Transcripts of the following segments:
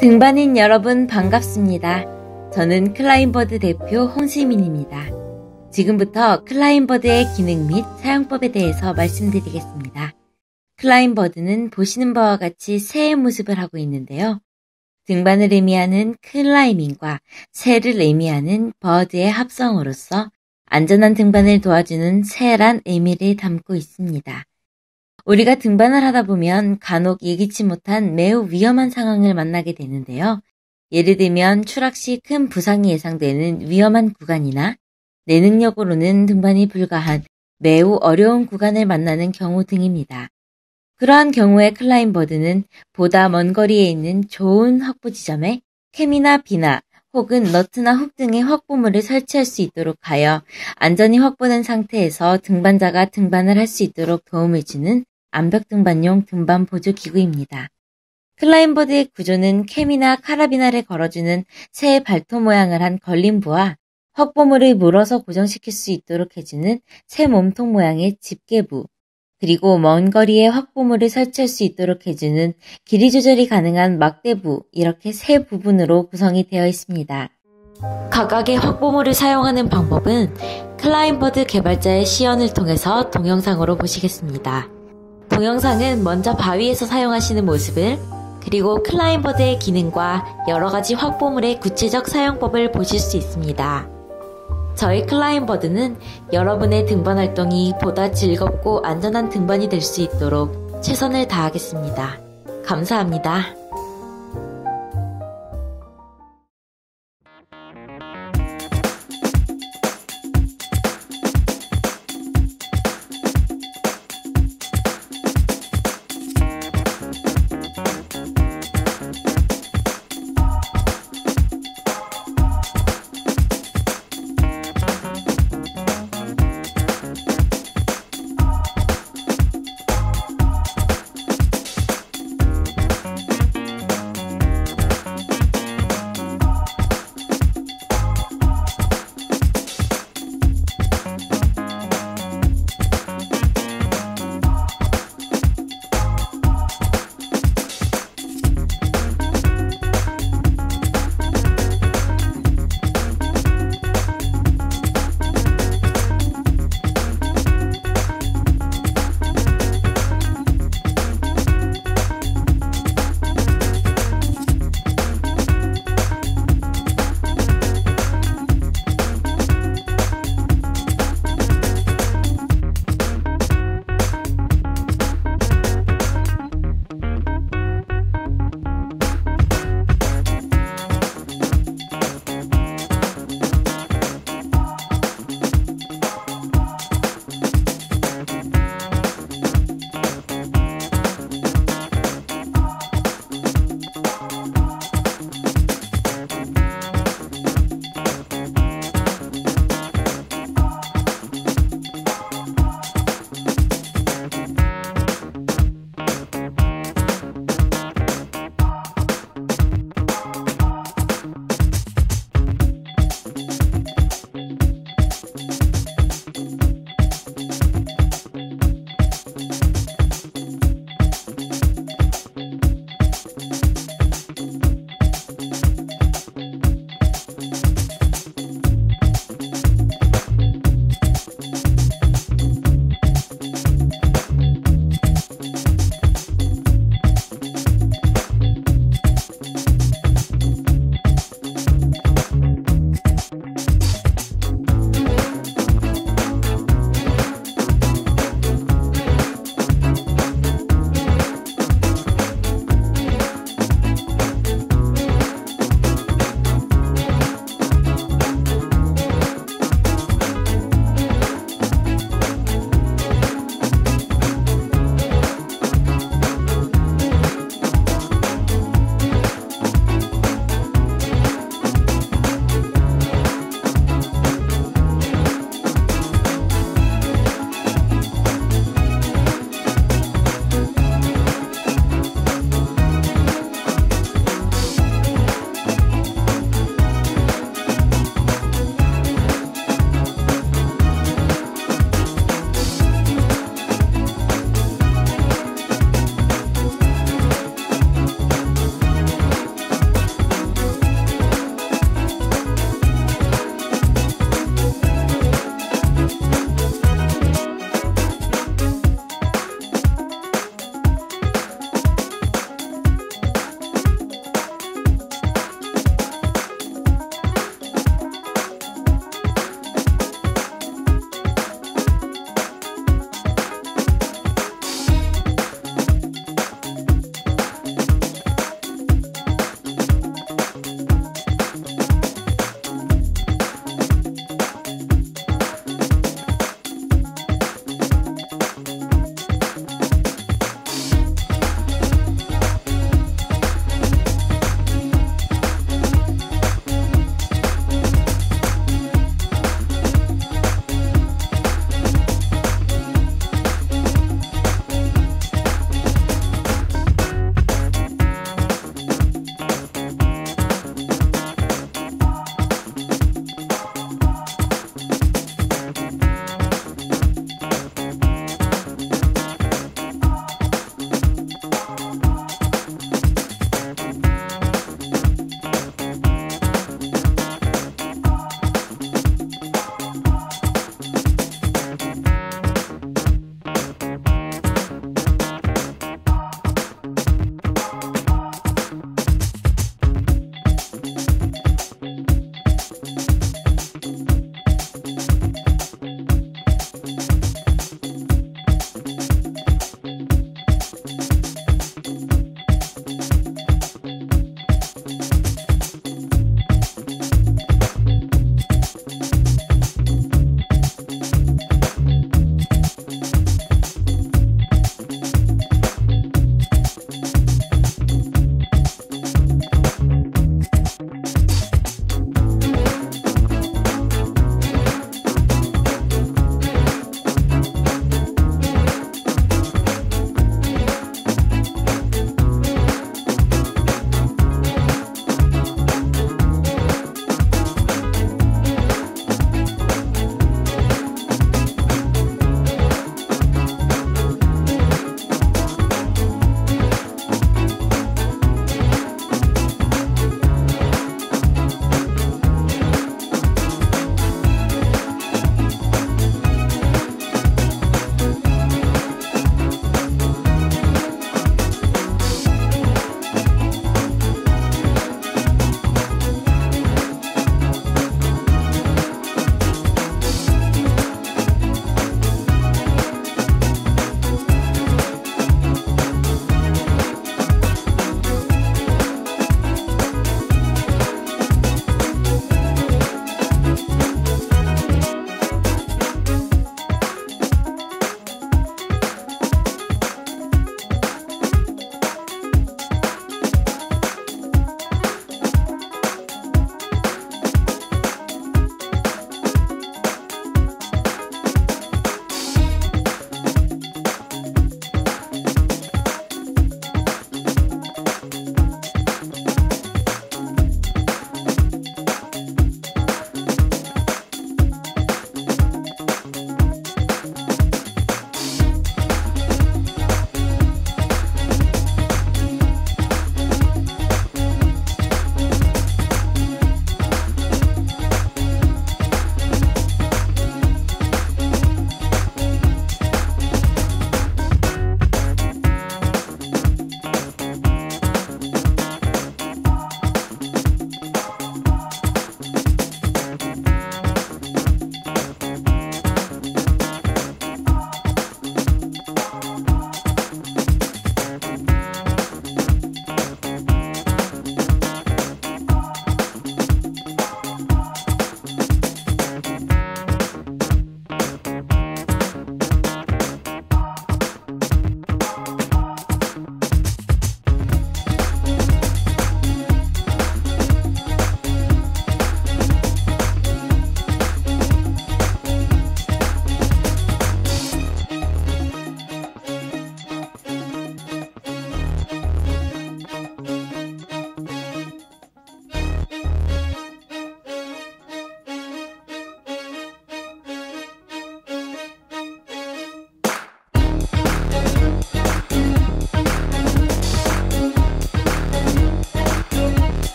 등반인 여러분 반갑습니다. 저는 클라임버드 대표 홍시민입니다. 지금부터 클라임버드의 기능 및 사용법에 대해서 말씀드리겠습니다. 클라임버드는 보시는 바와 같이 새의 모습을 하고 있는데요. 등반을 의미하는 클라이밍과 새를 의미하는 버드의 합성어로서 안전한 등반을 도와주는 새란 의미를 담고 있습니다. 우리가 등반을 하다 보면 간혹 예기치 못한 매우 위험한 상황을 만나게 되는데요. 예를 들면 추락 시 큰 부상이 예상되는 위험한 구간이나 내 능력으로는 등반이 불가한 매우 어려운 구간을 만나는 경우 등입니다. 그러한 경우에 클라임버드는 보다 먼 거리에 있는 좋은 확보 지점에 캠이나 비나 혹은 너트나 훅 등의 확보물을 설치할 수 있도록 하여 안전이 확보된 상태에서 등반자가 등반을 할 수 있도록 도움을 주는 암벽 등반용 등반 보조 기구입니다. 클라임버드의 구조는 캠이나 카라비나를 걸어주는 새의 발톱 모양을 한 걸림부와 확보물을 물어서 고정시킬 수 있도록 해주는 새 몸통 모양의 집게부, 그리고 먼 거리에 확보물을 설치할 수 있도록 해주는 길이 조절이 가능한 막대부, 이렇게 세 부분으로 구성이 되어 있습니다. 각각의 확보물을 사용하는 방법은 클라임버드 개발자의 시연을 통해서 동영상으로 보시겠습니다. 동영상은 먼저 바위에서 사용하시는 모습을, 그리고 클라임버드의 기능과 여러가지 확보물의 구체적 사용법을 보실 수 있습니다. 저희 클라임버드는 여러분의 등반 활동이 보다 즐겁고 안전한 등반이 될 수 있도록 최선을 다하겠습니다. 감사합니다.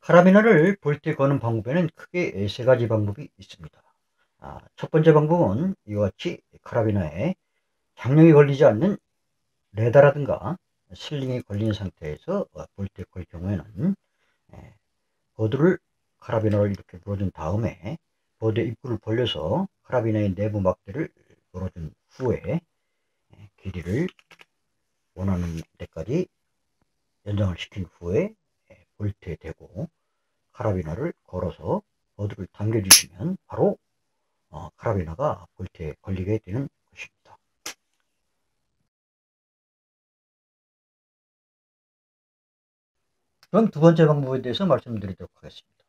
카라비너를 볼트에 거는 방법에는 크게 세 가지 방법이 있습니다. 첫 번째 방법은 이와 같이 카라비너에 장력이 걸리지 않는 레다라든가 슬링이 걸린 상태에서 볼트에 걸 경우에는 버드를 카라비너를 이렇게 물어준 다음에 버드의 입구를 벌려서 카라비너의 내부 막대를 물어준 후에 길이를 원하는 데까지 연장을 시킨 후에 볼트에 대고 카라비너를 걸어서 버드를 당겨주시면 바로 카라비너가 볼트에 걸리게 되는 것입니다. 그럼 두 번째 방법에 대해서 말씀드리도록 하겠습니다.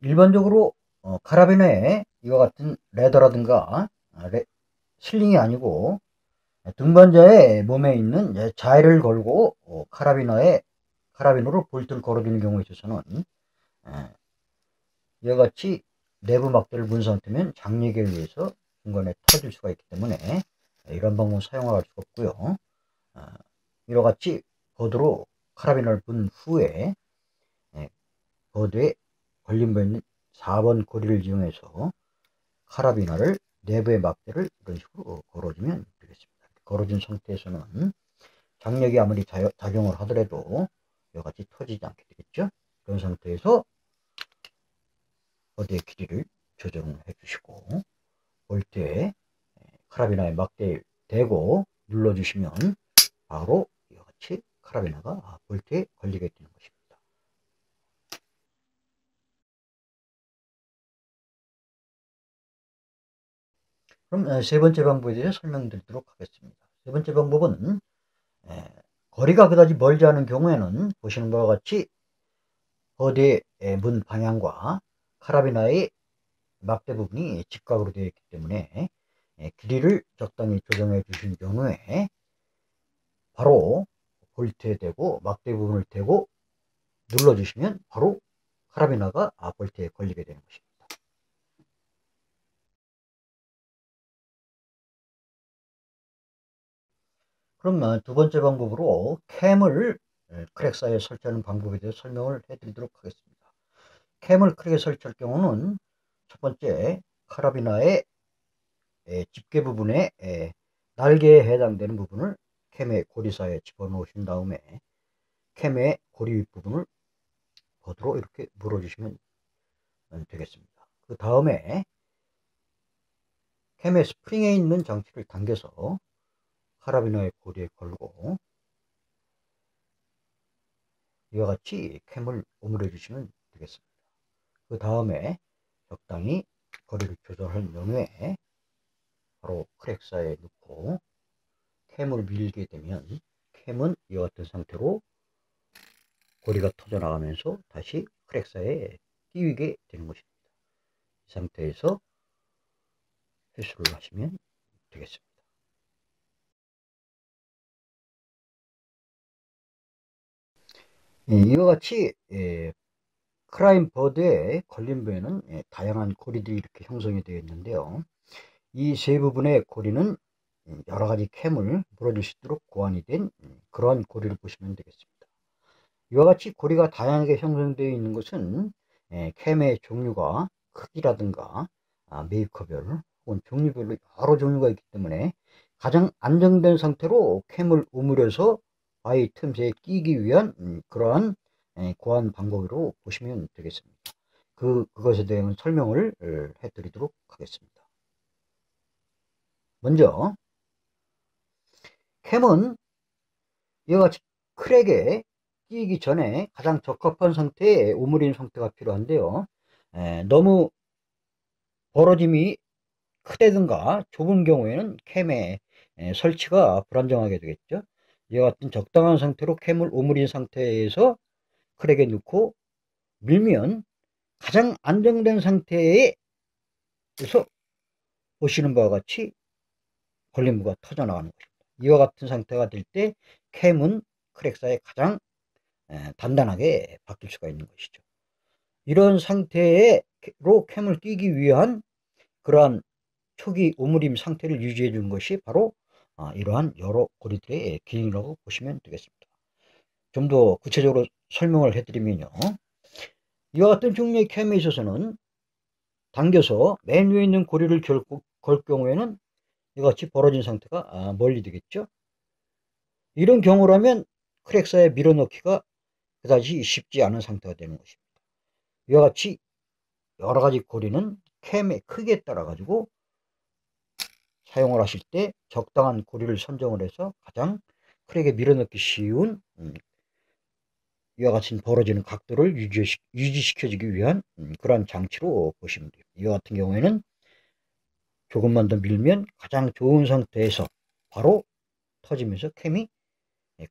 일반적으로 카라비너에 이와 같은 레더라든가 슬링이 아니고 등반자의 몸에 있는 자해를 걸고 카라비너로 볼트를 걸어주는 경우에 있어서는 이와 같이 내부 막대를 문 상태면 장력에 의해서 중간에 터질 수가 있기 때문에 이런 방법은 사용할 수가 없고요. 이와 같이 버드로 카라비너를 분 후에 버드에 걸린 바 있는 4번 고리를 이용해서 카라비너를 내부의 막대를 이런 식으로 걸어주면 되겠습니다. 걸어준 상태에서는 장력이 아무리 작용을 하더라도 이와 같이 터지지 않게 되겠죠. 그런 상태에서 버드의 길이를 조정해 주시고 볼트에 카라비너의 막대에 대고 눌러주시면 바로 이와 같이 카라비너가 볼트에 걸리게 되는 것입니다. 그럼 세 번째 방법에 대해서 설명드리도록 하겠습니다. 세 번째 방법은 거리가 그다지 멀지 않은 경우에는 보시는 바와 같이 버드의 문 방향과 카라비너의 막대 부분이 직각으로 되어 있기 때문에 길이를 적당히 조정해 주신 경우에 바로 볼트에 대고 막대 부분을 대고 눌러주시면 바로 카라비너가 볼트에 걸리게 되는 것입니다. 그럼 두 번째 방법으로 캠을 크랙 사이에 설치하는 방법에 대해서 설명을 해드리도록 하겠습니다. 캠을 크랙에 설치할 경우는 첫 번째 카라비너의 집게 부분에 날개에 해당되는 부분을 캠의 고리 사이에 집어넣으신 다음에 캠의 고리 윗부분을 버드로 이렇게 물어주시면 되겠습니다. 그 다음에 캠의 스프링에 있는 장치를 당겨서 카라비너의 고리에 걸고 이와 같이 캠을 오므려 주시면 되겠습니다. 그 다음에 적당히 거리를 조절한 경우에 바로 크랙 사이에 넣고 캠을 밀게 되면 캠은 이와 같은 상태로 고리가 터져 나가면서 다시 크랙 사이에 끼우게 되는 것입니다. 이 상태에서 회수를 하시면 되겠습니다. 이와 같이 클라임버드의 걸림부에는 다양한 고리들이 이렇게 형성이 되어 있는데요. 이 세 부분의 고리는 여러 가지 캠을 물어줄 수 있도록 고안이 된 그러한 고리를 보시면 되겠습니다. 이와 같이 고리가 다양하게 형성되어 있는 것은 캠의 종류가 크기라든가 메이커별 혹은 종류별로 여러 종류가 있기 때문에 가장 안정된 상태로 캠을 오므려서 바위 틈새에 끼기 위한 그러한 고안 방법으로 보시면 되겠습니다. 그것에 대한 설명을 해드리도록 하겠습니다. 먼저 캠은 이와 같이 크랙에 끼기 전에 가장 적합한 상태의 오므린 상태가 필요한데요. 너무 벌어짐이 크다든가 좁은 경우에는 캠의 설치가 불안정하게 되겠죠. 이와 같은 적당한 상태로 캠을 오므린 상태에서 크랙에 넣고 밀면 가장 안정된 상태에서 보시는 바와 같이 걸림부가 터져 나가는 것입니다. 이와 같은 상태가 될 때 캠은 크랙 사이에 가장 단단하게 바뀔 수가 있는 것이죠. 이런 상태로 캠을 끼기 위한 그러한 초기 오므림 상태를 유지해 주는 것이 바로 이러한 여러 고리들의 기능이라고 보시면 되겠습니다. 좀 더 구체적으로 설명을 해드리면요. 이와 같은 종류의 캠에 있어서는 당겨서 맨 위에 있는 고리를 걸 경우에는 이와 같이 벌어진 상태가 멀리 되겠죠. 이런 경우라면 크랙사에 밀어넣기가 그다지 쉽지 않은 상태가 되는 것입니다. 이와 같이 여러 가지 고리는 캠의 크기에 따라 가지고 사용을 하실 때 적당한 고리를 선정을 해서 가장 크랙에 밀어넣기 쉬운 이와 같이 벌어지는 각도를 유지시켜주기 위한 그러한 장치로 보시면 돼요. 이와 같은 경우에는 조금만 더 밀면 가장 좋은 상태에서 바로 터지면서 캠이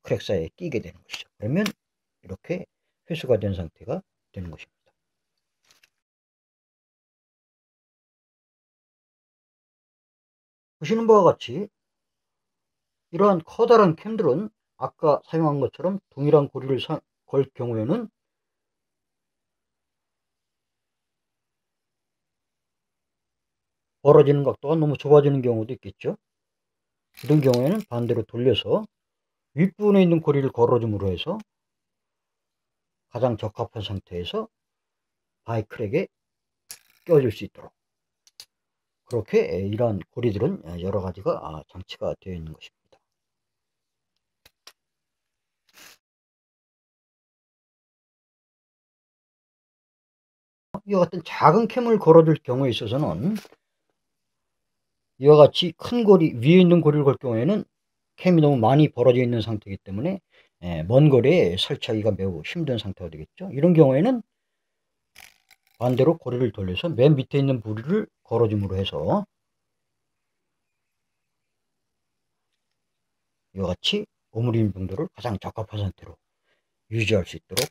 크랙 사이에 끼게 되는 것이죠. 그러면 이렇게 회수가 된 상태가 되는 것입니다. 보시는 바와 같이 이러한 커다란 캠들은 아까 사용한 것처럼 동일한 고리를 걸 경우에는 벌어지는 각도가 너무 좁아지는 경우도 있겠죠. 이런 경우에는 반대로 돌려서 윗부분에 있는 고리를 걸어줌으로 해서 가장 적합한 상태에서 바이크랙에 껴줄 수 있도록 그렇게 이러한 고리들은 여러 가지가 장치가 되어 있는 것입니다. 이와 같은 작은 캠을 걸어줄 경우에 있어서는 이와 같이 큰 고리 위에 있는 고리를 걸 경우에는 캠이 너무 많이 벌어져 있는 상태이기 때문에 먼 거리에 설치하기가 매우 힘든 상태가 되겠죠. 이런 경우에는 반대로 고리를 돌려서 맨 밑에 있는 부리를 걸어줌으로 해서 이와 같이 오므림 정도를 가장 적합한 상태로 유지할 수 있도록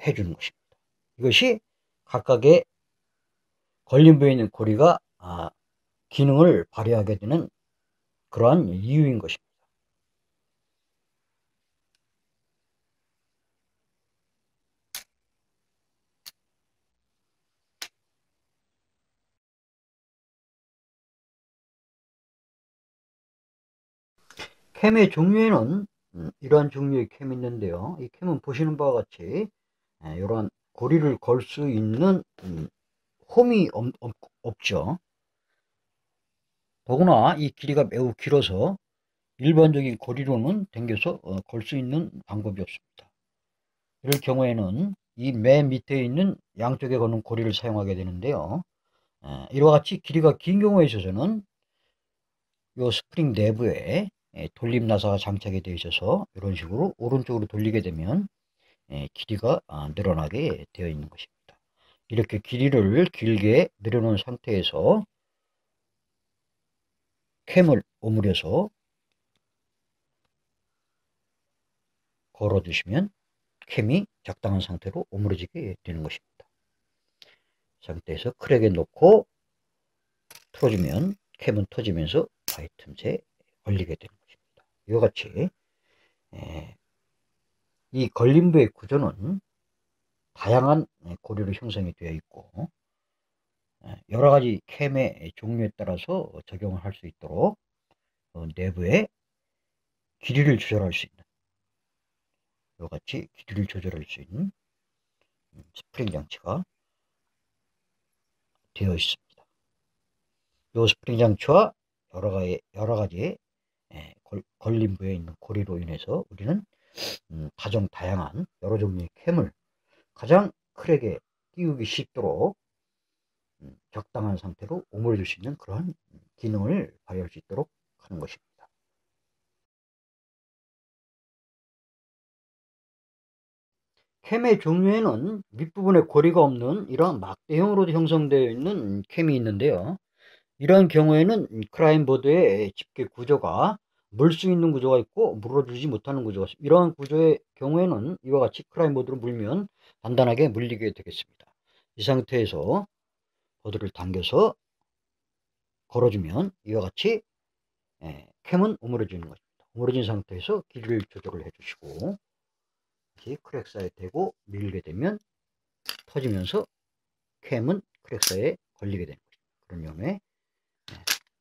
해주는 것입니다. 이것이 각각의 걸린 부에 있는 고리가 기능을 발휘하게 되는 그러한 이유인 것입니다. 캠의 종류에는 이러한 종류의 캠이 있는데요. 이 캠은 보시는 바와 같이 이러한 고리를 걸 수 있는 홈이 없죠. 더구나 이 길이가 매우 길어서 일반적인 고리로는 당겨서 걸 수 있는 방법이 없습니다. 이럴 경우에는 이 맨 밑에 있는 양쪽에 거는 고리를 사용하게 되는데요. 이와 같이 길이가 긴 경우에 있어서는 이 스프링 내부에 돌림 나사가 장착이 되어 있어서 이런 식으로 오른쪽으로 돌리게 되면 길이가 늘어나게 되어 있는 것입니다. 이렇게 길이를 길게 늘여놓은 상태에서 캠을 오므려서 걸어주시면 캠이 적당한 상태로 오므려지게 되는 것입니다. 상태에서 크랙에 놓고 틀어주면 캠은 터지면서 바위 틈새에 걸리게 되는 것입니다. 이와 같이 이 걸림부의 구조는 다양한 고리로 형성이 되어 있고 여러 가지 캠의 종류에 따라서 적용을 할 수 있도록 내부에 길이를 조절할 수 있는 이와 같이 길이를 조절할 수 있는 스프링 장치가 되어 있습니다. 이 스프링 장치와 여러 가지의 걸림부에 있는 고리로 인해서 우리는 다양한 여러 종류의 캠을 가장 크랙에 끼우기 쉽도록 적당한 상태로 오므려 줄 수 있는 그러한 기능을 발휘할 수 있도록 하는 것입니다. 캠의 종류에는 윗부분에 고리가 없는 이러한 막대형으로 형성되어 있는 캠이 있는데요. 이런 경우에는 클라인보드의 집게 구조가 물 수 있는 구조가 있고 물어주지 못하는 구조가 있습니다. 이러한 구조의 경우에는 이와 같이 클라인보드로 물면 단단하게 물리게 되겠습니다. 이 상태에서 보드를 당겨서 걸어주면 이와 같이 캠은 오므려지는 것입니다. 오므려진 상태에서 길이를 조절을 해주시고 다시 크랙 사이에 대고 밀게 되면 터지면서 캠은 크랙 사이에 걸리게 되는 것입니다. 그런 경우에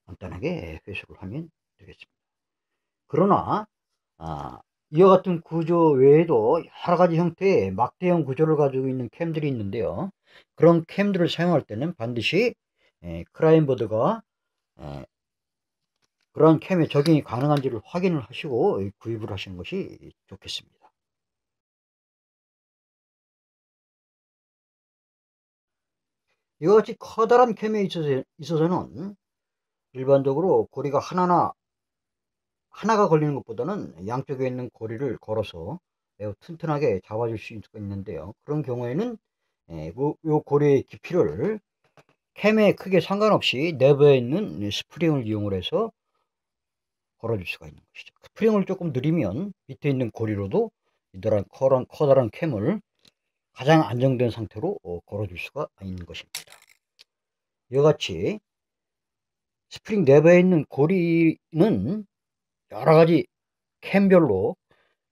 간단하게 회수를 하면 되겠습니다. 그러나 이와 같은 구조 외에도 여러 가지 형태의 막대형 구조를 가지고 있는 캠들이 있는데요. 그런 캠들을 사용할 때는 반드시 클라이언보드가 그러한 캠에 적용이 가능한지를 확인을 하시고 구입을 하시는 것이 좋겠습니다. 이와 같이 커다란 캠에 있어서는 일반적으로 고리가 하나가 걸리는 것보다는 양쪽에 있는 고리를 걸어서 매우 튼튼하게 잡아줄 수 있는데요. 그런 경우에는 이 고리의 깊이를 캠에 크게 상관없이 내부에 있는 스프링을 이용을 해서 걸어줄 수가 있는 것이죠. 스프링을 조금 느리면 밑에 있는 고리로도 이러한 커다란 캠을 가장 안정된 상태로 걸어줄 수가 있는 것입니다. 이와 같이 스프링 내부에 있는 고리는 여러 가지 캠별로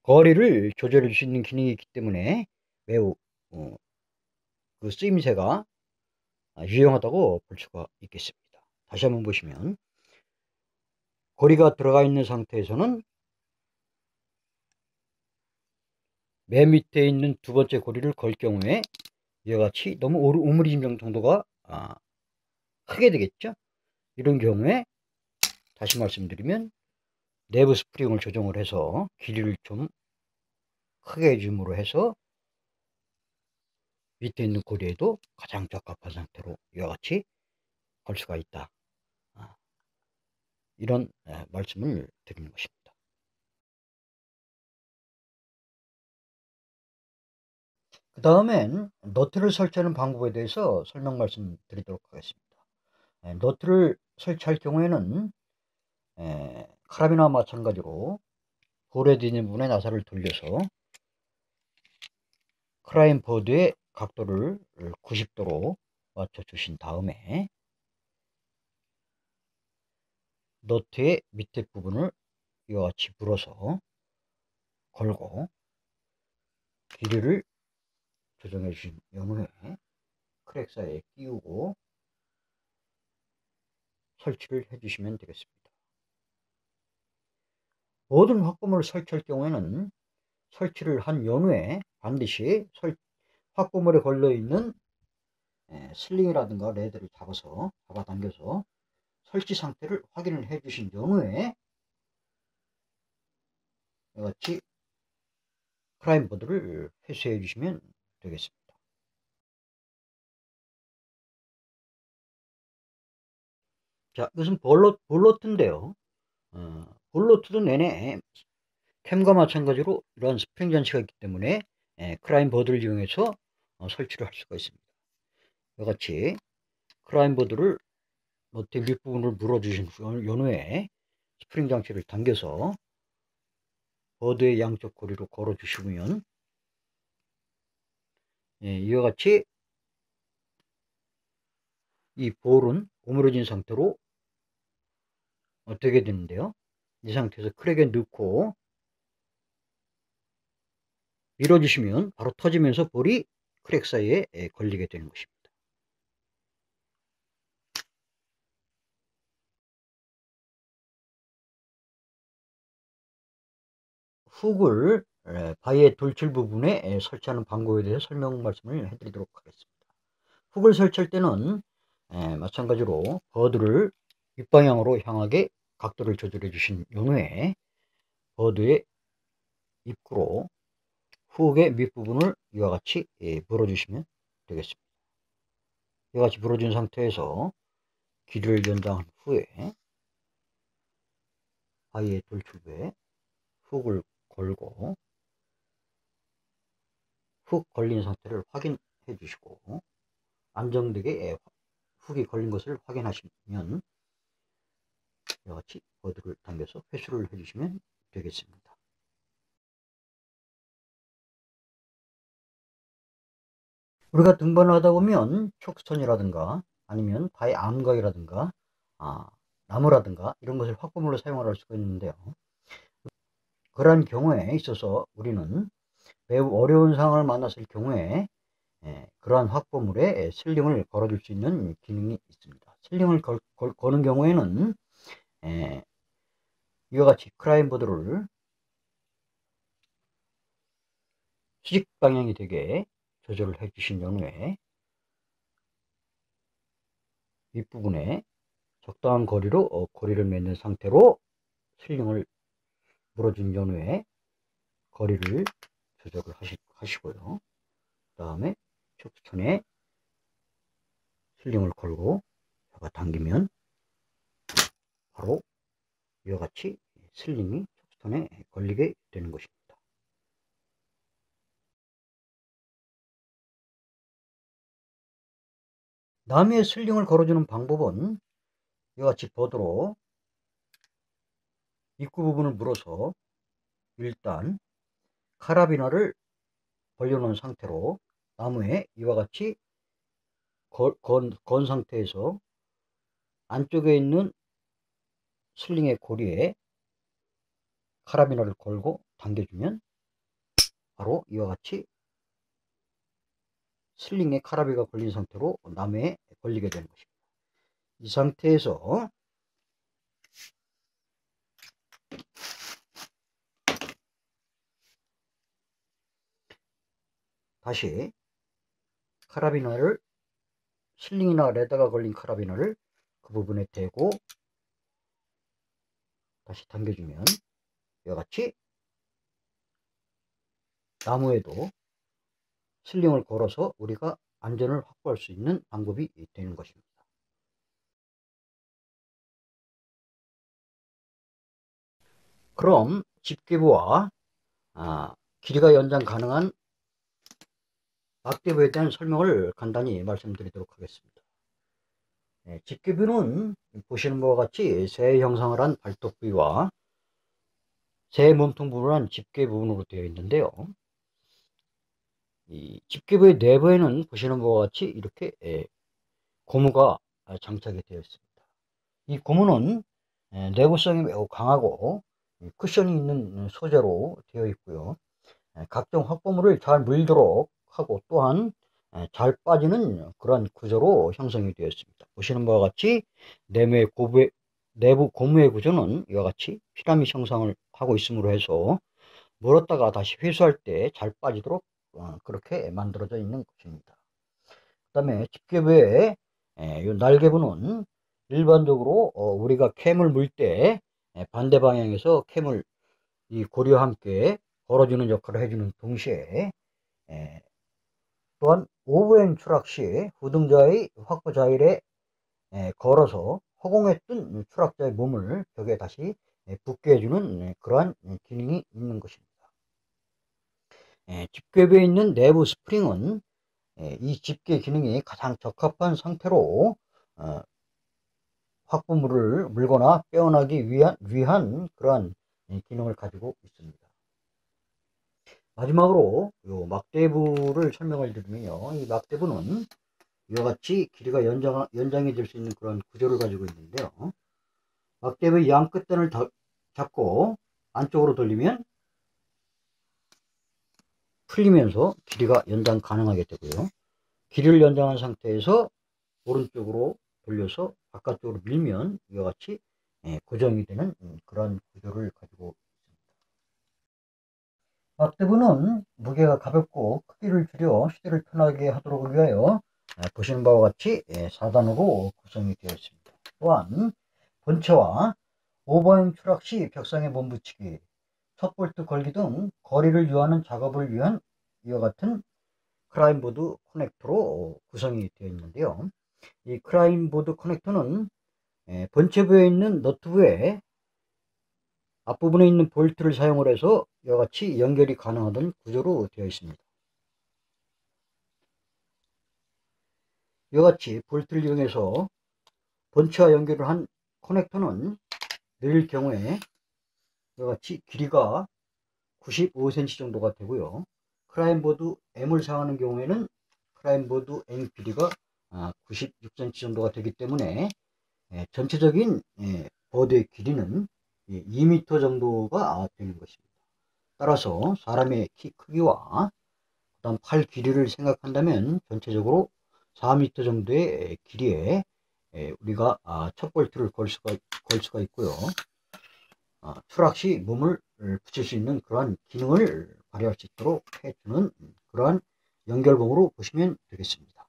거리를 조절할 수 있는 기능이 있기 때문에 매우 그 쓰임새가 유용하다고 볼 수가 있겠습니다. 다시 한번 보시면 고리가 들어가 있는 상태에서는 맨 밑에 있는 두 번째 고리를 걸 경우에 이와 같이 너무 오므리짐 정도가 크게 되겠죠. 이런 경우에 다시 말씀드리면 내부 스프링을 조정을 해서 길이를 좀 크게 해줌으로 해서 밑에 있는 고리에도 가장 적합한 상태로 이와 같이 걸 수가 있다. 이런 말씀을 드리는 것입니다. 그 다음엔 너트를 설치하는 방법에 대해서 설명 말씀드리도록 하겠습니다. 너트를 설치할 경우에는 카라비나와 마찬가지로 볼에 있는 부분에 나사를 돌려서 클라이언보드의 각도를 90도로 맞춰 주신 다음에 너트의 밑에 부분을 이와 같이 불어서 걸고 길이를 조정해 주신 후에 크랙 사이에 끼우고 설치를 해 주시면 되겠습니다. 모든 확보물을 설치할 경우에는 설치를 한 연후에 반드시 확보물에 걸려있는 슬링이라든가 레드를 잡아당겨서 설치 상태를 확인을 해 주신 연후에 이같이 클라이언보드를 회수해 주시면 되겠습니다. 자, 이것은 볼로트인데요. 볼로트도 내내 캠과 마찬가지로 이러한 스프링 장치가 있기 때문에 클라이언보드를 이용해서 설치를 할 수가 있습니다. 이같이 클라이언보드를 너트 밑부분을 물어주신 연후에 스프링 장치를 당겨서 보드의 양쪽 고리로 걸어 주시면 이와 같이 이 볼은 오므려진 상태로 되게 되는데요. 이 상태에서 크랙에 넣고 밀어주시면 바로 터지면서 볼이 크랙 사이에 걸리게 되는 것입니다. 훅을 바위의 돌출 부분에 설치하는 방법에 대해서 설명 말씀을 해드리도록 하겠습니다. 훅을 설치할 때는 마찬가지로 버드를 윗방향으로 향하게 각도를 조절해 주신 후에 버드의 입구로 훅의 밑부분을 이와 같이 물어주시면 되겠습니다. 이와 같이 물어준 상태에서 길이를 연장한 후에 바위의 돌출부에 훅을 걸고 훅 걸린 상태를 확인해 주시고 안정되게 훅이 걸린 것을 확인하시면 이와 같이 버드를 당겨서 회수를 해주시면 되겠습니다. 우리가 등반을 하다 보면 촉선이라든가 아니면 바위 암각이라든가 나무라든가 이런 것을 확보물로 사용할 수가 있는데요. 그러한 경우에 있어서 우리는 매우 어려운 상황을 만났을 경우에 그러한 확보물에 슬링을 걸어줄 수 있는 기능이 있습니다. 슬링을 거는 경우에는 이와 같이 클라이언보드를 수직 방향이 되게 조절을 해 주신 후에 윗부분에 적당한 거리로 고리를 맺는 상태로 슬링을 물어준 후에 거리를 조절을 하시고요. 그 다음에 촉수선에 슬링을 걸고 잡아 당기면 바로 이와 같이 슬링이 촉수선에 걸리게 되는 것입니다. 나무에 슬링을 걸어주는 방법은 이와 같이 버드로 입구 부분을 물어서 일단 카라비나를 벌려놓은 상태로 나무에 이와 같이 건 상태에서 안쪽에 있는 슬링의 고리에 카라비나를 걸고 당겨주면 바로 이와 같이 슬링에 카라비가 걸린 상태로 나무에 걸리게 되는 것입니다. 이 상태에서 다시 카라비나를 슬링이나 레더가 걸린 카라비나를 그 부분에 대고 다시 당겨주면 이와 같이 나무에도 슬링을 걸어서 우리가 안전을 확보할 수 있는 방법이 되는 것입니다. 그럼 집게부와 길이가 연장 가능한 막대부에 대한 설명을 간단히 말씀드리도록 하겠습니다. 집게부는 보시는 바와 같이 새 형상을 한 발톱 부위와 새 몸통 부분을 한 집게 부분으로 되어 있는데요. 이 집게부의 내부에는 보시는 바와 같이 이렇게 고무가 장착이 되어 있습니다. 이 고무는 내구성이 매우 강하고 쿠션이 있는 소재로 되어 있고요. 각종 확보물을 잘 물도록 하고 또한 잘 빠지는 그런 구조로 형성이 되어 있습니다. 보시는 바와 같이 내부 고무의 구조는 이와 같이 피라미드 형상을 하고 있으므로 해서 물었다가 다시 회수할 때 잘 빠지도록 그렇게 만들어져 있는 것입니다. 그 다음에 집게부의 이 날개부는 일반적으로 우리가 캠을 물 때 반대 방향에서 캠을 이 고리와 함께 걸어주는 역할을 해주는 동시에 또한 오브행 추락 시 후등자의 확보 자일에 걸어서 허공에 뜬 추락자의 몸을 벽에 다시 붙게 해주는 그러한 기능이 있는 것입니다. 집게부에 있는 내부 스프링은 이 집게 기능이 가장 적합한 상태로 확보물을 물거나 빼어나기 위한 그러한 기능을 가지고 있습니다. 마지막으로 이 막대부를 설명을 드리면요. 이 막대부는 이와 같이 길이가 연장이 될 수 있는 그런 구조를 가지고 있는데요. 막대부의 양 끝단을 잡고 안쪽으로 돌리면 풀리면서 길이가 연장 가능하게 되고요. 길이를 연장한 상태에서 오른쪽으로 돌려서 바깥쪽으로 밀면 이와 같이 고정이 되는 그런 구조를 가지고 있습니다. 막대부는 무게가 가볍고 크기를 줄여 시대를 편하게 하도록 위하여 보시는 바와 같이 4단으로 구성이 되어 있습니다. 또한 본체와 오버행 추락 시 벽상에 몸붙이기, 첫 볼트 걸기 등 거리를 유하는 작업을 위한 이와 같은 클라임보드 커넥터로 구성이 되어 있는데요. 이 클라임보드 커넥터는 본체부에 있는 너트부에 앞부분에 있는 볼트를 사용을 해서 이와 같이 연결이 가능하던 구조로 되어 있습니다. 이와 같이 볼트를 이용해서 본체와 연결을 한 커넥터는 늘 경우에 이와 같이 길이가 95cm 정도가 되고요. 클라임보드 M을 사용하는 경우에는 클라임보드 M 길이가 96cm 정도가 되기 때문에 전체적인 보드의 길이는 2m 정도가 되는 것입니다. 따라서 사람의 키 크기와 그다음 팔 길이를 생각한다면 전체적으로 4m 정도의 길이에 우리가 첫 볼트를 걸 수가 있고요. 추락 시 몸을 붙일 수 있는 그러한 기능을 발휘할 수 있도록 해주는 그러한 연결봉으로 보시면 되겠습니다.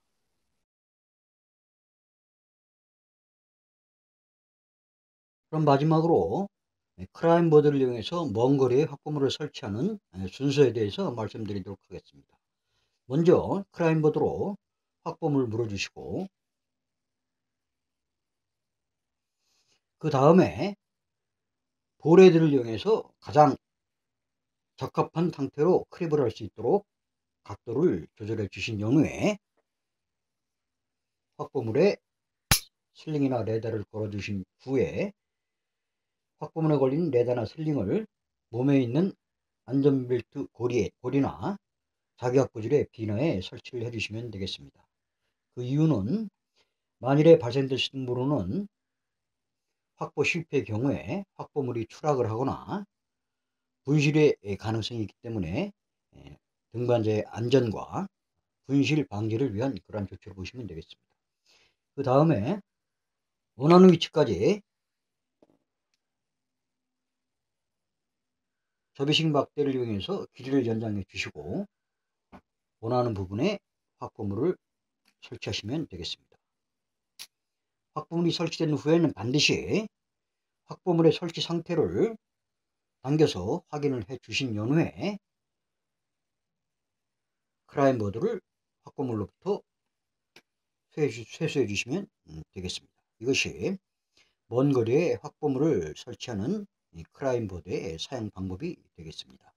그럼 마지막으로 클라이언보드를 이용해서 먼 거리에 확보물을 설치하는 순서에 대해서 말씀드리도록 하겠습니다. 먼저 클라이언보드로 확보물을 물어주시고, 그 다음에 볼헤드를 이용해서 가장 적합한 상태로 크립을 할 수 있도록 각도를 조절해 주신 연후에 확보물에 슬링이나 레더를 걸어 주신 후에 확보물에 걸린 레더나 슬링을 몸에 있는 안전벨트 고리나 자기확보줄의 비너에 설치를 해 주시면 되겠습니다. 그 이유는 만일에 발생될 신호로는 확보 실패의 경우에 확보물이 추락을 하거나 분실의 가능성이 있기 때문에 등반자의 안전과 분실 방지를 위한 그러한 조치를 보시면 되겠습니다. 그 다음에 원하는 위치까지 접이식 막대를 이용해서 길이를 연장해 주시고 원하는 부분에 확보물을 설치하시면 되겠습니다. 확보물이 설치된 후에는 반드시 확보물의 설치 상태를 당겨서 확인을 해 주신 연후에 클라이언보드를 확보물로부터 회수해 주시면 되겠습니다. 이것이 먼 거리에 확보물을 설치하는 이 클라이언보드의 사용 방법이 되겠습니다.